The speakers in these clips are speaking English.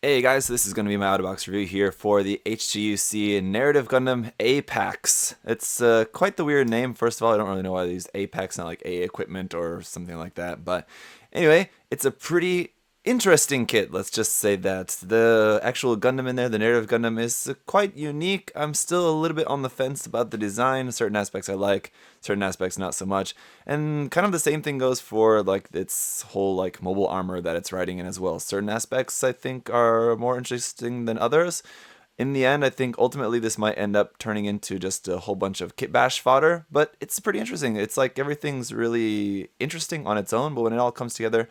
Hey guys, this is going to be my out-of-box review here for the HGUC Narrative Gundam Apex. It's quite the weird name. First of all, I don't really know why they use Apex, not like A equipment or something like that. But anyway, it's a pretty interesting kit. Let's just say that the actual Gundam in there, the Narrative Gundam, is quite unique. I'm still a little bit on the fence about the design. Certain aspects I like, certain aspects not so much. And kind of the same thing goes for like its whole like mobile armor that it's riding in as well. Certain aspects I think are more interesting than others. In the end, I think ultimately this might end up turning into just a whole bunch of kit bash fodder, but it's pretty interesting. It's like everything's really interesting on its own, but when it all comes together,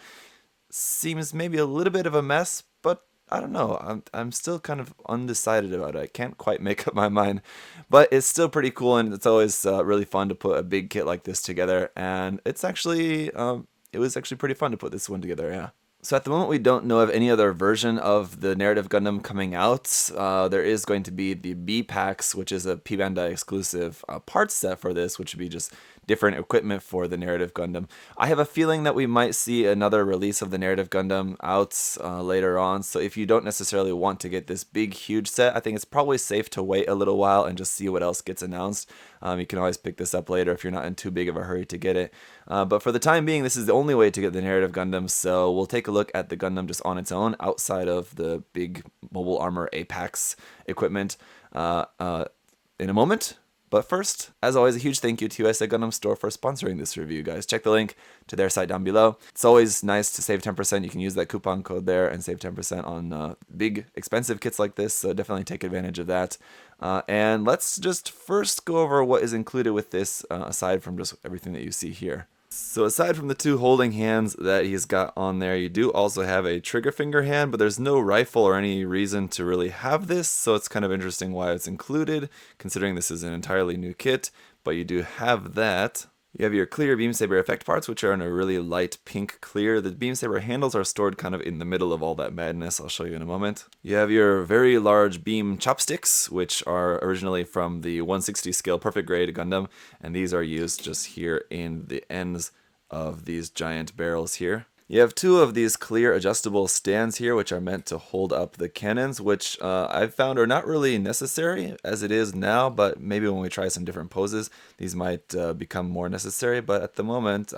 seems maybe a little bit of a mess, but I don't know. I'm still kind of undecided about it. I can't quite make up my mind, but it's still pretty cool, and it's always really fun to put a big kit like this together. And it's actually it was actually pretty fun to put this one together. Yeah. So at the moment, we don't know of any other version of the Narrative Gundam coming out. There is going to be the B packs, which is a P Bandai exclusive parts set for this, which would be just different equipment for the Narrative Gundam. I have a feeling that we might see another release of the Narrative Gundam out later on. So if you don't necessarily want to get this big, huge set, I think it's probably safe to wait a little while and just see what else gets announced. You can always pick this up later if you're not in too big of a hurry to get it. But for the time being, this is the only way to get the Narrative Gundam, so we'll take a look at the Gundam just on its own, outside of the big mobile armor Apex equipment in a moment. But first, as always, a huge thank you to USA Gundam Store for sponsoring this review, guys. Check the link to their site down below. It's always nice to save 10%. You can use that coupon code there and save 10% on big, expensive kits like this, so definitely take advantage of that. And let's just first go over what is included with this, aside from just everything that you see here. So aside from the two holding hands that he's got on there, you do also have a trigger finger hand, but there's no rifle or any reason to really have this, so it's kind of interesting why it's included, considering this is an entirely new kit, but you do have that. You have your clear beam saber effect parts, which are in a really light pink clear. The beam saber handles are stored kind of in the middle of all that madness. I'll show you in a moment. You have your very large beam chopsticks, which are originally from the 160 scale perfect grade Gundam, and these are used just here in the ends of these giant barrels here. You have two of these clear adjustable stands here, which are meant to hold up the cannons, which I've found are not really necessary as it is now, but maybe when we try some different poses, these might become more necessary, but at the moment,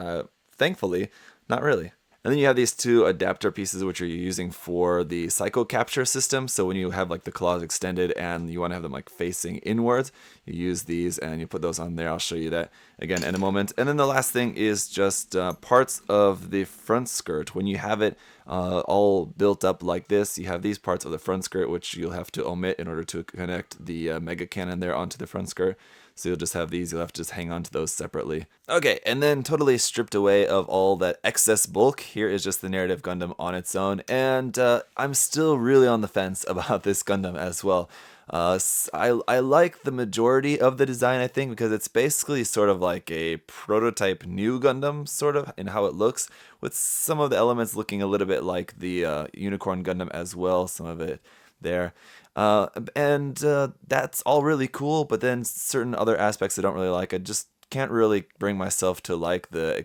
thankfully, not really. And then you have these two adapter pieces which are using for the psycho capture system. So when you have like the claws extended and you want to have them like facing inwards, you use these and you put those on there. I'll show you that again in a moment. And then the last thing is just parts of the front skirt. When you have it all built up like this, you have these parts of the front skirt which you'll have to omit in order to connect the mega cannon there onto the front skirt. So you'll just have these, you'll have to just hang on to those separately. Okay, and then totally stripped away of all that excess bulk, here is just the Narrative Gundam on its own, and I'm still really on the fence about this Gundam as well. I like the majority of the design, I think, because it's basically sort of like a prototype new Gundam, sort of, in how it looks, with some of the elements looking a little bit like the Unicorn Gundam as well, some of it there. And that's all really cool, but then certain other aspects I don't really like. I just can't really bring myself to like the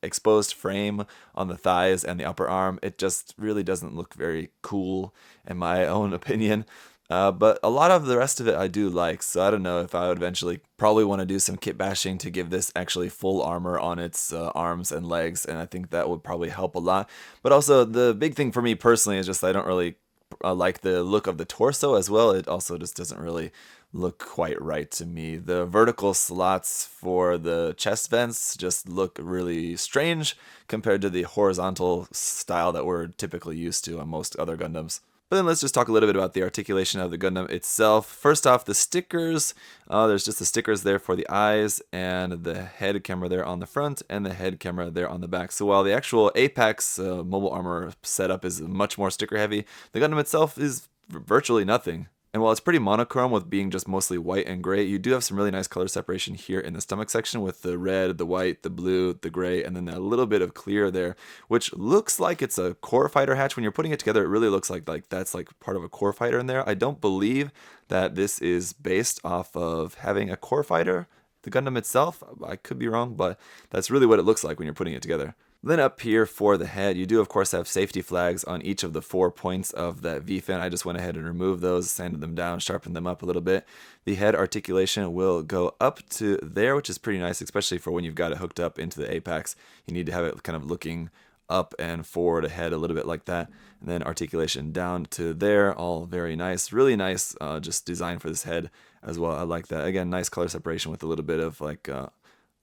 exposed frame on the thighs and the upper arm. It just really doesn't look very cool in my own opinion. But a lot of the rest of it I do like, so I don't know if I would eventually probably want to do some kit bashing to give this actually full armor on its arms and legs, and I think that would probably help a lot. But also, the big thing for me personally is just I don't really like the look of the torso as well. It also just doesn't really look quite right to me. The vertical slots for the chest vents just look really strange compared to the horizontal style that we're typically used to on most other Gundams. But then let's just talk a little bit about the articulation of the Gundam itself. First off, the stickers. There's just the stickers there for the eyes and the head camera there on the front and the head camera there on the back. So while the actual Apex mobile armor setup is much more sticker heavy, the Gundam itself is virtually nothing. And while it's pretty monochrome with being just mostly white and gray, you do have some really nice color separation here in the stomach section with the red, the white, the blue, the gray, and then a little bit of clear there, which looks like it's a core fighter hatch. When you're putting it together, it really looks like that's like part of a core fighter in there. I don't believe that this is based off of having a core fighter, the Gundam itself. I could be wrong, but that's really what it looks like when you're putting it together. Then up here for the head, you do of course have safety flags on each of the 4 points of that V-fin. I just went ahead and removed those, sanded them down, sharpened them up a little bit. The head articulation will go up to there, which is pretty nice, especially for when you've got it hooked up into the apex. You need to have it kind of looking up and forward ahead a little bit like that. And then articulation down to there, all very nice. Really nice just design for this head as well. I like that. Again, nice color separation with a little bit of like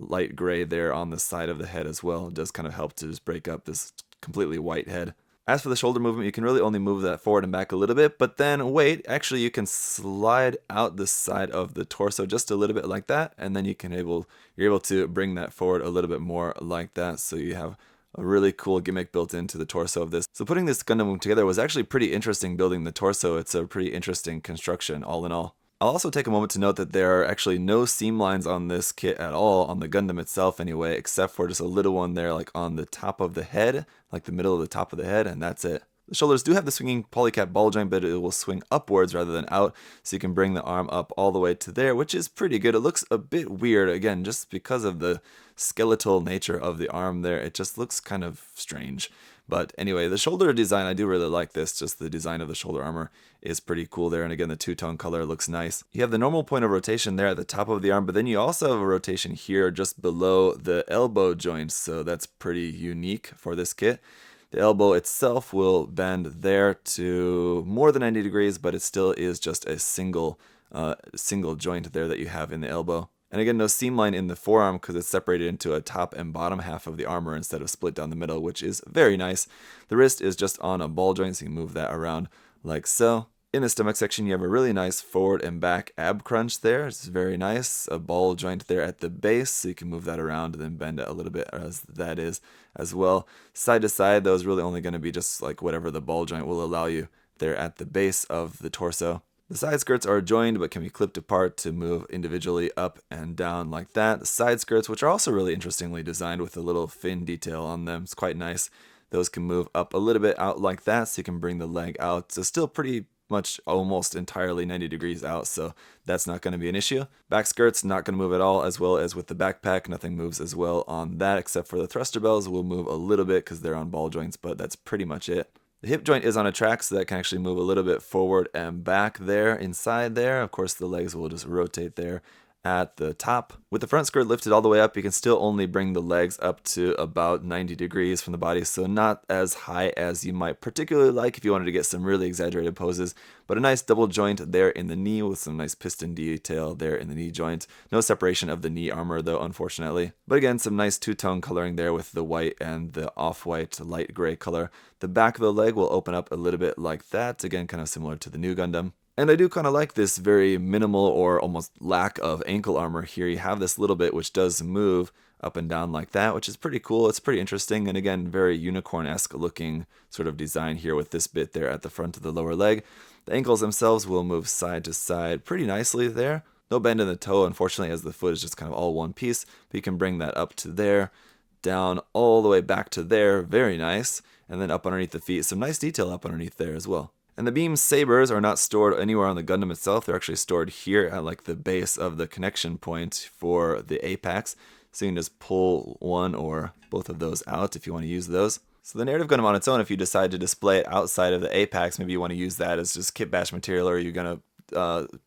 light gray there on the side of the head as well. It does kind of help to just break up this completely white head. As for the shoulder movement, you can really only move that forward and back a little bit, but then wait, actually you can slide out the side of the torso just a little bit like that, and then you're able to bring that forward a little bit more like that, so you have a really cool gimmick built into the torso of this. So putting this Gundam together was actually pretty interesting building the torso. It's a pretty interesting construction all in all. I'll also take a moment to note that there are actually no seam lines on this kit at all, on the Gundam itself anyway, except for just a little one there like on the top of the head, like the middle of the top of the head, and that's it. The shoulders do have the swinging polycap ball joint, but it will swing upwards rather than out, so you can bring the arm up all the way to there, which is pretty good. It looks a bit weird, again, just because of the skeletal nature of the arm there. It just looks kind of strange. But anyway, the shoulder design, I do really like this. Just the design of the shoulder armor is pretty cool there. And again, the two-tone color looks nice. You have the normal point of rotation there at the top of the arm, but then you also have a rotation here just below the elbow joint. So that's pretty unique for this kit. The elbow itself will bend there to more than 90 degrees, but it still is just a single joint there that you have in the elbow. And again, no seam line in the forearm because it's separated into a top and bottom half of the armor instead of split down the middle, which is very nice. The wrist is just on a ball joint, so you can move that around like so. In the stomach section, you have a really nice forward and back ab crunch there. It's very nice. A ball joint there at the base, so you can move that around and then bend it a little bit as that is as well. Side to side, though, is really only going to be just like whatever the ball joint will allow you there at the base of the torso. The side skirts are joined but can be clipped apart to move individually up and down like that. The side skirts, which are also really interestingly designed with a little fin detail on them, it's quite nice. Those can move up a little bit out like that, so you can bring the leg out. So still pretty much almost entirely 90 degrees out, so that's not going to be an issue. Back skirts not going to move at all, as well as with the backpack. Nothing moves as well on that, except for the thruster bells will move a little bit because they're on ball joints, but that's pretty much it. The hip joint is on a track, so that can actually move a little bit forward and back there, inside there. Of course, the legs will just rotate there at the top. With the front skirt lifted all the way up, you can still only bring the legs up to about 90 degrees from the body, so not as high as you might particularly like if you wanted to get some really exaggerated poses, but a nice double joint there in the knee with some nice piston detail there in the knee joint. No separation of the knee armor though, unfortunately. But again, some nice two-tone coloring there with the white and the off-white light gray color. The back of the leg will open up a little bit like that, again kind of similar to the new Gundam. And I do kind of like this very minimal or almost lack of ankle armor here. You have this little bit which does move up and down like that, which is pretty cool. It's pretty interesting, and again, very unicorn-esque looking sort of design here with this bit there at the front of the lower leg. The ankles themselves will move side to side pretty nicely there. No bend in the toe, unfortunately, as the foot is just kind of all one piece, but you can bring that up to there, down all the way back to there, very nice, and then up underneath the feet. Some nice detail up underneath there as well. And the beam sabers are not stored anywhere on the Gundam itself. They're actually stored here at like the base of the connection point for the apex. So you can just pull one or both of those out if you want to use those. So the narrative Gundam on its own, if you decide to display it outside of the apex, maybe you want to use that as just kit bash material, or you're going to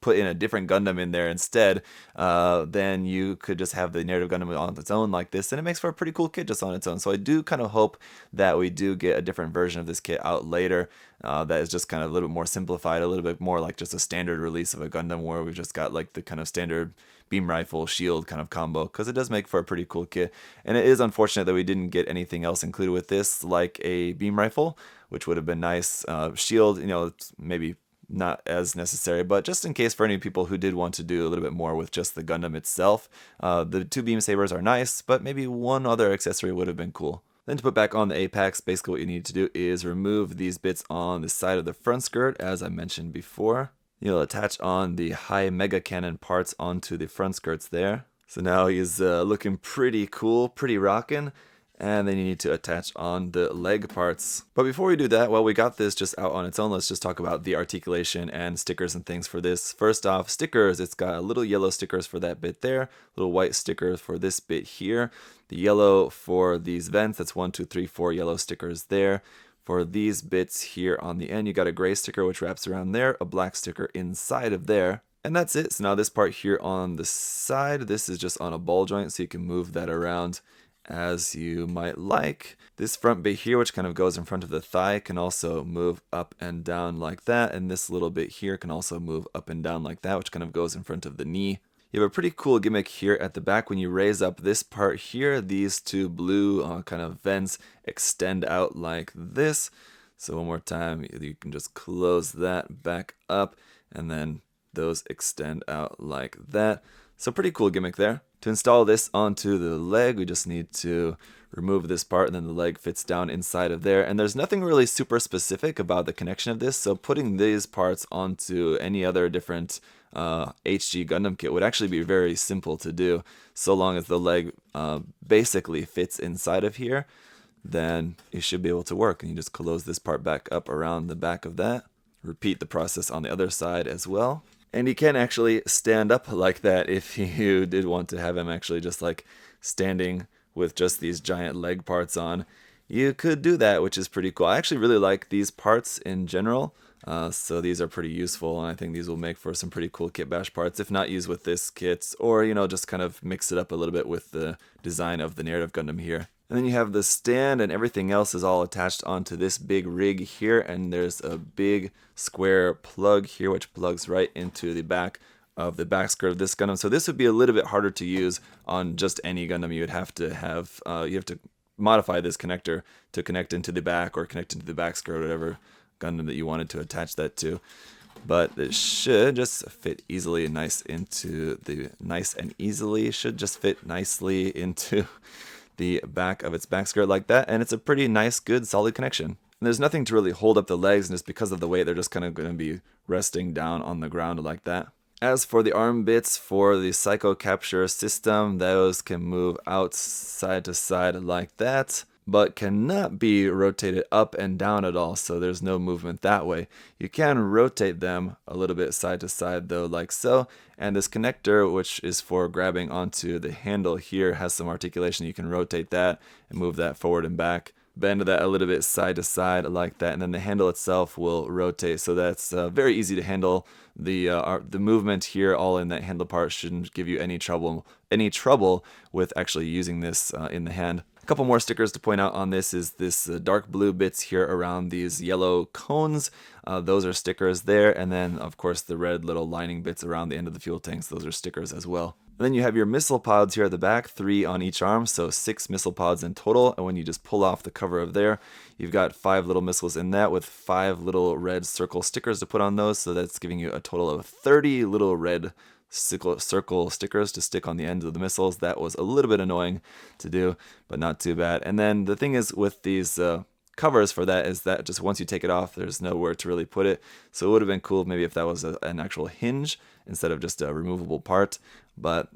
put in a different Gundam in there instead, then you could just have the narrative Gundam on its own like this, and it makes for a pretty cool kit just on its own. So I do kind of hope that we do get a different version of this kit out later that is just kind of a little bit more simplified, a little bit more like just a standard release of a Gundam where we've just got like the kind of standard beam rifle shield kind of combo, because it does make for a pretty cool kit. And it is unfortunate that we didn't get anything else included with this, like a beam rifle, which would have been nice. Shield, you know, maybe not as necessary, but just in case for any people who did want to do a little bit more with just the Gundam itself, the two beam sabers are nice, but maybe one other accessory would have been cool. Then to put back on the apex, basically what you need to do is remove these bits on the side of the front skirt, as I mentioned before. You'll attach on the high mega cannon parts onto the front skirts there. So now he's looking pretty cool, pretty rockin'. And then you need to attach on the leg parts. But before we do that, well, we got this just out on its own. Let's just talk about the articulation and stickers and things for this. First off, stickers. It's got little yellow stickers for that bit there, little white stickers for this bit here. The yellow for these vents, that's 1, 2, 3, 4 yellow stickers there. For these bits here on the end, you got a gray sticker which wraps around there, a black sticker inside of there. And that's it. So now this part here on the side, this is just on a ball joint, so you can move that around as you might like. This front bit here, which kind of goes in front of the thigh, can also move up and down like that. And this little bit here can also move up and down like that, which kind of goes in front of the knee. You have a pretty cool gimmick here at the back. When you raise up this part here, these two blue kind of vents extend out like this. So one more time, you can just close that back up, and then those extend out like that. So pretty cool gimmick there. To install this onto the leg, we just need to remove this part, and then the leg fits down inside of there. And there's nothing really super specific about the connection of this, so putting these parts onto any other different HG Gundam kit would actually be very simple to do, so long as the leg basically fits inside of here. Then it should be able to work, and you just close this part back up around the back of that. Repeat the process on the other side as well. And he can actually stand up like that if you did want to have him actually just like standing with just these giant leg parts on. You could do that, which is pretty cool. I actually really like these parts in general, so these are pretty useful, and I think these will make for some pretty cool kit bash parts, if not used with this kit, or, you know, just kind of mix it up a little bit with the design of the narrative Gundam here. And then you have the stand, and everything else is all attached onto this big rig here, and there's a big square plug here which plugs right into the back of the back skirt of this Gundam. So this would be a little bit harder to use on just any Gundam. You would have to have modify this connector to connect into the back, or connect into the back skirt, or whatever Gundam that you wanted to attach that to. But it should just fit easily and should just fit nicely into the back of its back skirt like that, and it's a pretty nice, good, solid connection. And there's nothing to really hold up the legs, and just because of the weight, they're just kind of going to be resting down on the ground like that. As for the arm bits for the Psycho Capture system, those can move out side to side like that, but cannot be rotated up and down at all, so there's no movement that way. You can rotate them a little bit side to side though, like so, and this connector, which is for grabbing onto the handle here, has some articulation. You can rotate that and move that forward and back, bend that a little bit side to side like that, and then the handle itself will rotate, so that's very easy to handle. The movement here all in that handle part shouldn't give you any trouble with actually using this in the hand. A couple more stickers to point out on this is this dark blue bits here around these yellow cones. Those are stickers there, and then of course the red little lining bits around the end of the fuel tanks, those are stickers as well. And then you have your missile pods here at the back, 3 on each arm, so 6 missile pods in total. And when you just pull off the cover of there, you've got 5 little missiles in that with 5 little red circle stickers to put on those, so that's giving you a total of 30 little red circle stickers to stick on the ends of the missiles. That was a little bit annoying to do, but not too bad. And then the thing is with these covers for that is that just once you take it off, there's nowhere to really put it. So it would have been cool maybe if that was an actual hinge instead of just a removable part, but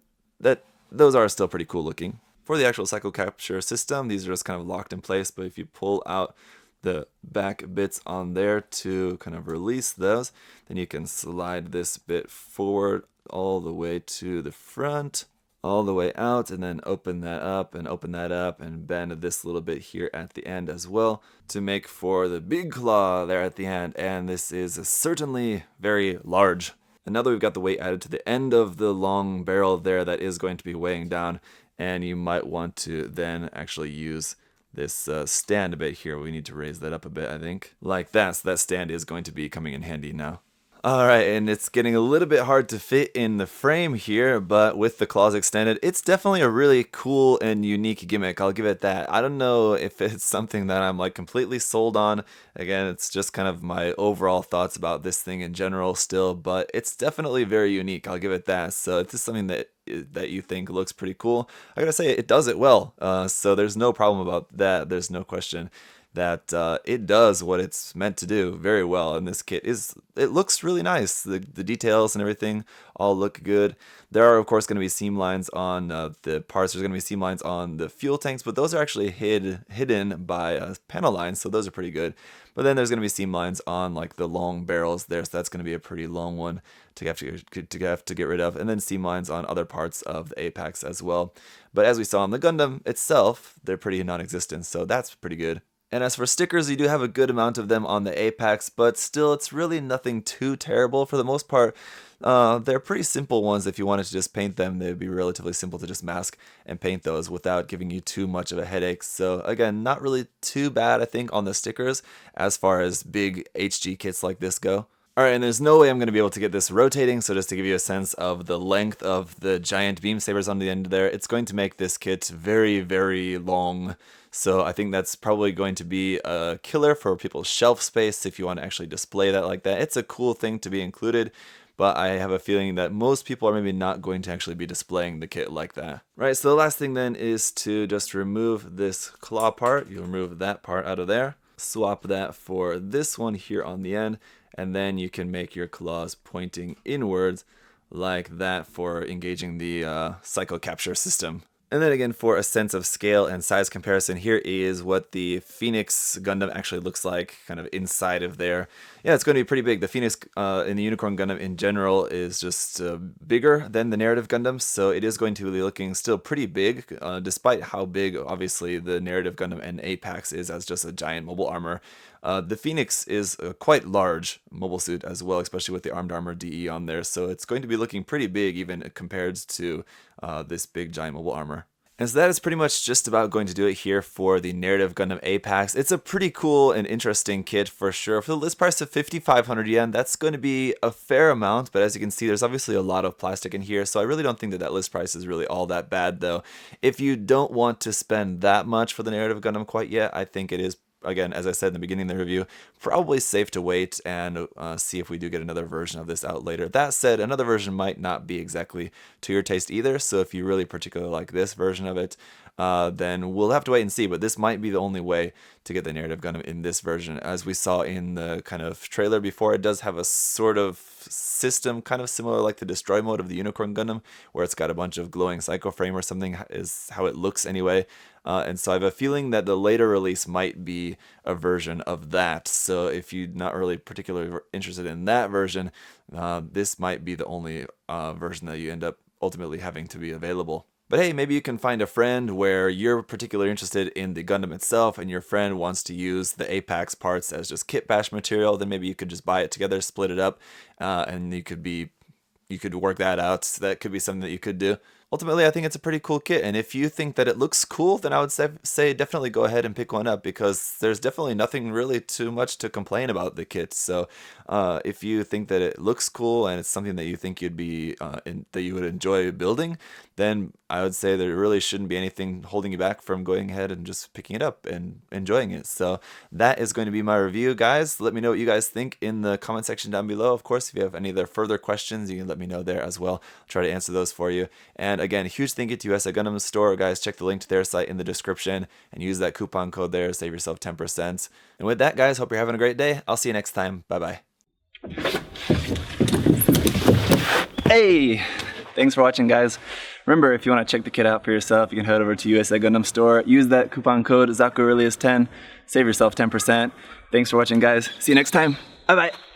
those are still pretty cool looking. For the actual Psycho Capture system, these are just kind of locked in place, but if you pull out the back bits on there to kind of release those, then you can slide this bit forward all the way to the front, all the way out, and then open that up and bend this little bit here at the end as well to make for the big claw there at the end. And this is certainly very large. And now that we've got the weight added to the end of the long barrel there, that is going to be weighing down, and you might want to then actually use this stand a bit here. We need to raise that up a bit, I think, like that. So that stand is going to be coming in handy now. Alright, and it's getting a little bit hard to fit in the frame here, but with the claws extended, it's definitely a really cool and unique gimmick, I'll give it that. I don't know if it's something that I'm like completely sold on. Again, it's just kind of my overall thoughts about this thing in general still, but it's definitely very unique, I'll give it that. So if this is something that you think looks pretty cool, I gotta say it does it well, so there's no problem about that, there's no question. that it does what it's meant to do very well. And this kit it looks really nice. The details and everything all look good. There are of course going to be seam lines on the parts. There's going to be seam lines on the fuel tanks, but those are actually hidden by panel lines, so those are pretty good. But then there's going to be seam lines on like the long barrels there, so that's going to be a pretty long one to have to get rid of. And then seam lines on other parts of the apex as well. But as we saw on the Gundam itself, they're pretty non-existent, so that's pretty good. And as for stickers, you do have a good amount of them on the apex, but still it's really nothing too terrible. For the most part, they're pretty simple ones. If you wanted to just paint them, they'd be relatively simple to just mask and paint those without giving you too much of a headache. So again, not really too bad, I think, on the stickers as far as big HG kits like this go. Alright, and there's no way I'm going to be able to get this rotating, so just to give you a sense of the length of the giant beam sabers on the end there, it's going to make this kit very, very long. So I think that's probably going to be a killer for people's shelf space if you want to actually display that like that. It's a cool thing to be included, but I have a feeling that most people are maybe not going to actually be displaying the kit like that. Right, so the last thing then is to just remove this claw part. You remove that part out of there, swap that for this one here on the end, and then you can make your claws pointing inwards like that for engaging the cycle capture system. And then again, for a sense of scale and size comparison, here is what the Phoenix Gundam actually looks like, kind of inside of there. Yeah, it's going to be pretty big. The Phoenix and the Unicorn Gundam in general is just bigger than the narrative Gundam, so it is going to be looking still pretty big, despite how big, obviously, the narrative Gundam and Apex is as just a giant mobile armor. The Phoenix is a quite large mobile suit as well, especially with the armed armor DE on there, so it's going to be looking pretty big even compared to this big giant mobile armor. And so that is pretty much just about going to do it here for the narrative Gundam Apex. It's a pretty cool and interesting kit for sure. For the list price of 5,500 yen, that's going to be a fair amount, but as you can see, there's obviously a lot of plastic in here, so I really don't think that list price is really all that bad though. If you don't want to spend that much for the narrative Gundam quite yet, I think it is, again, as I said in the beginning of the review, probably safe to wait and see if we do get another version of this out later. That said, another version might not be exactly to your taste either, so if you really particularly like this version of it, then we'll have to wait and see, but this might be the only way to get the narrative Gundam in this version. As we saw in the kind of trailer before, it does have a sort of system kind of similar like the destroy mode of the Unicorn Gundam, where it's got a bunch of glowing psycho frame or something, is how it looks anyway. And so I have a feeling that the later release might be a version of that. So if you're not really particularly interested in that version, this might be the only version that you end up ultimately having to be available. But hey, maybe you can find a friend where you're particularly interested in the Gundam itself and your friend wants to use the Apex parts as just kit bash material. Then maybe you could just buy it together, split it up, and you could work that out. So that could be something that you could do. Ultimately, I think it's a pretty cool kit, and if you think that it looks cool, then I would say definitely go ahead and pick one up, because there's definitely nothing really too much to complain about the kit. So if you think that it looks cool and it's something that you think you'd be that you would enjoy building, then I would say there really shouldn't be anything holding you back from going ahead and just picking it up and enjoying it. So that is going to be my review, guys. Let me know what you guys think in the comment section down below. Of course, if you have any other further questions, you can let me know there as well. I'll try to answer those for you. And again, a huge thank you to USA Gundam Store, guys. Check the link to their site in the description and use that coupon code there to save yourself 10%. And with that, guys, hope you're having a great day. I'll see you next time. Bye-bye. Hey! Thanks for watching, guys. Remember, if you want to check the kit out for yourself, you can head over to USA Gundam Store. Use that coupon code ZakuAurelius10. Save yourself 10%. Thanks for watching, guys. See you next time. Bye-bye.